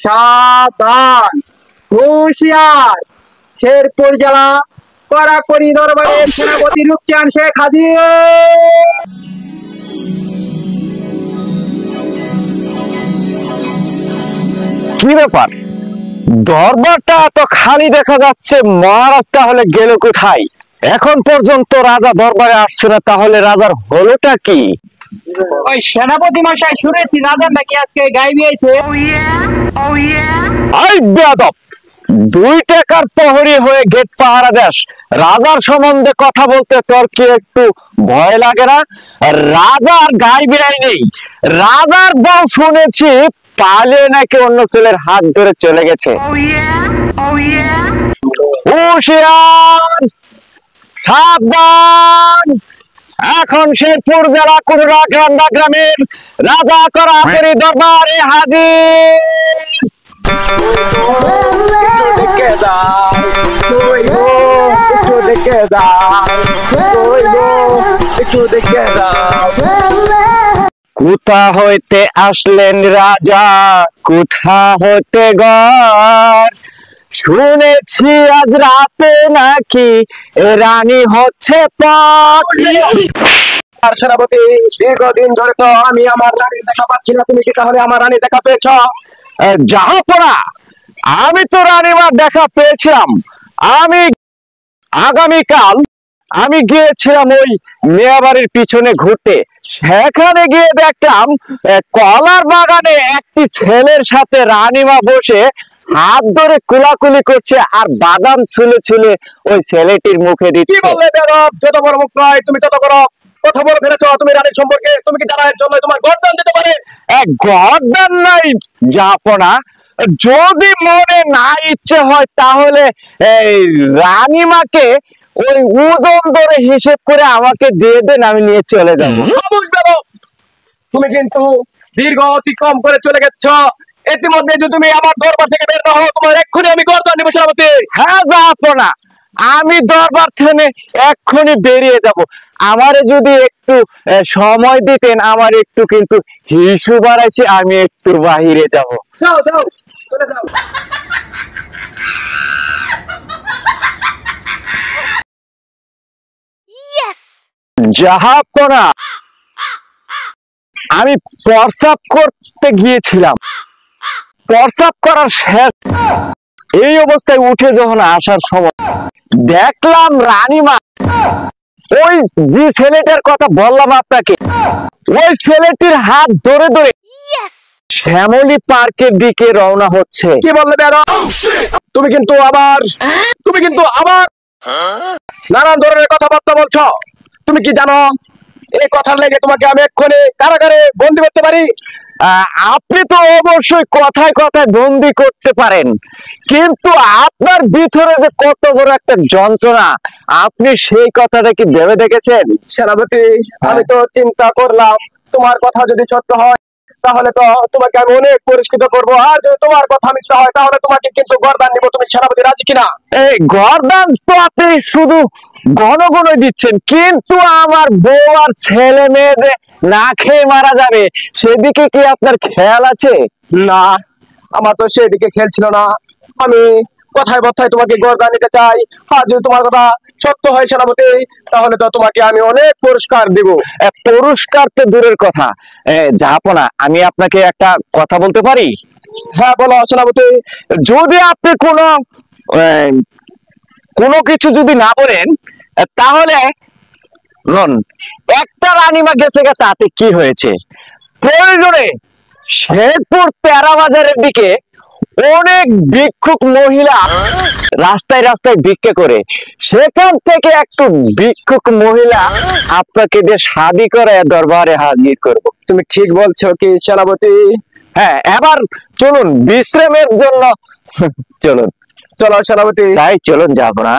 সাবধান, হুঁশিয়ার। শেরপুর জেলা কড়াকড়ি দরবারের সেনাপতি রূপচাঁদ শেখ হাজির। কি ব্যাপার, দরবারটা তো খালি দেখা যাচ্ছে, মহারাজ তাহলে গেল কোথায়? এখন পর্যন্ত রাজা দরবারে আসছে না, তাহলে রাজার হলোটা কি? ওই সেনাপতি মশাই, শুনেছি রাজার নাকি আজকে গাইবি আইছে। আই বেয়াদব, 2 টাকার প্রহরী হয়ে গেট পাহারা দেস, রাজার সম্বন্ধে কথা বলতে তোর কি একটু ভয় লাগে না? রাজার গায়ে বেড়াই নেই, রাজার বউ শুনেছি পালিয়ে নাকি অন্য ছেলের হাত ধরে চলে গেছে। হুঁশিয়ার, সাবধান, এখন শেরপুর জেলা কুড়ুরাকান্দা গ্রামের রাজা কড়াকড়ি দরবারে হাজির। কোথা হইতে আসলেন রাজা, কোথা হইতে ঘর? শুনেছি আজ রাতে নাকি রানী হচ্ছে পথ। সেনাপতি, দীর্ঘদিন ধরে তো আমি আমার রানীর দেখা পাচ্ছি না, তুমি কি তাহলে আমার রানী দেখা পেয়েছ? জাহাপনা, আমি তো রানীমার দেখা পেয়েছিলাম। আমি আগামীকাল আমি গিয়েছিলাম ওই মেয়াবাড়ির পিছনে ঘুরতে, সেখানে গিয়ে দেখলাম কলার বাগানে একটি ছেলের সাথে রানীমা বসে হাত ধরে কুলাকুলি করছে আর বাদাম ছুলে ছুলে ওই ছেলেটির মুখে দিচ্ছে। কি বললে বেরব, যত বড় মুখ নয় তুমি তত করো, কথা বলে ফেলেছ তুমি রানীর সম্পর্কে। তুমি কি জানো এর জন্য তোমার গর্দান দিতে পারে? গর্দান নাই জাহাপনা, যদি মনে না ইচ্ছে হয় তাহলে এই রানীমাকে ওই ওজন ধরে হিসেব করে আমাকে দিয়ে দেন, আমি নিয়ে চলে যাবো। তুমি কিন্তু দীর্ঘ অতিক্রম করে চলে গেছ। ইতিমধ্যে যদি তুমি আমার দরবার থেকে বের না হও, তোমার এক্ষুনি আমি গর্দান নিব সেনাপতি। হ্যাঁ জাহাপনা, আমি দরবার থেকে এক্ষুনি বেরিয়ে যাব। আমারে যদি একটু সময় দিতেন, আমার একটু কিন্তু হিসু বাড়াইছে, আমি একটু বাহিরে যাব। যাও যাও, চলে যাও। জাহাপনা, আমি প্রস্রাব করতে গিয়েছিলাম, প্রস্রাব করার শেষ এই অবস্থায় উঠে যখন আসার সময় দেখলাম রানীমা ওই যে ছেলেটার কথা বললাম আপনাকে, ওই ছেলেটির হাত ধরে ধরে শ্যামলী পার্কের দিকে রওনা হচ্ছে। কি বললে বেরো, তুমি কিন্তু আবার নানান ধরনের কথাবার্তা বলছো। তুমি কি জানো এই কথার লেগে তোমাকে আমি এক্ষুনি কারাগারে বন্দি করতে পারি? আপনি তো অবশ্যই কথায় কথায় বন্দি করতে পারেন, কিন্তু আপনার ভিতরে যে কত বড় একটা যন্ত্রণা, আপনি সেই কথাটা কি ভেবে দেখেছেন? সেনাপতি, আমি তো চিন্তা করলাম তোমার কথা যদি সত্য হয় তাহলে তো তোমাকে আমি অনেক পুরস্কৃত করবো, আর যদি তোমার কথা মিথ্যা হয় তাহলে তোমাকে কিন্তু গর্দান নিব। তুমি সেনাপতি রাজি কিনা? এই গর্দান তো আপনি শুধু ঘন ঘন দিচ্ছেন, কিন্তু আমার বউ আর ছেলে মেয়ে যে না খেয়ে মারা যাবে সেদিকে কি আপনার খেয়াল আছে? না, আমার তো সেদিকে খেয়াল ছিল না। আমি কথায় কথায় তোমাকে গর্দান নিতে চাই, আর যদি তোমার কথা সত্য হয় সেনাপতি তাহলে তো তোমাকে আমি অনেক পুরস্কার দিব। পুরস্কার তো দূরের কথা, জাহাপনা, আমি আপনাকে একটা কথা বলতে পারি? হ্যাঁ বলো সেনাপতি। যদি আপনি কোনো কিছু যদি না বলেন তাহলে একটা রানীমা গেছে গেছে, তাতে কি হয়েছে? প্রয়োজনে শেরপুর তেরা বাজারের দিকে অনেক ভিক্ষুক মহিলা রাস্তায় রাস্তায় ভিক্ষে করে, সেখান থেকে একটু ভিক্ষুক মহিলা আপনাকে দিয়ে শাদী করে দরবারে হাজির করব। তুমি ঠিক বলছো কি সেনাপতি? হ্যাঁ, এবার চলুন বিশ্রামের জন্য চলুন। চলো সেনাপতি, তাই চলুন, যাবো না?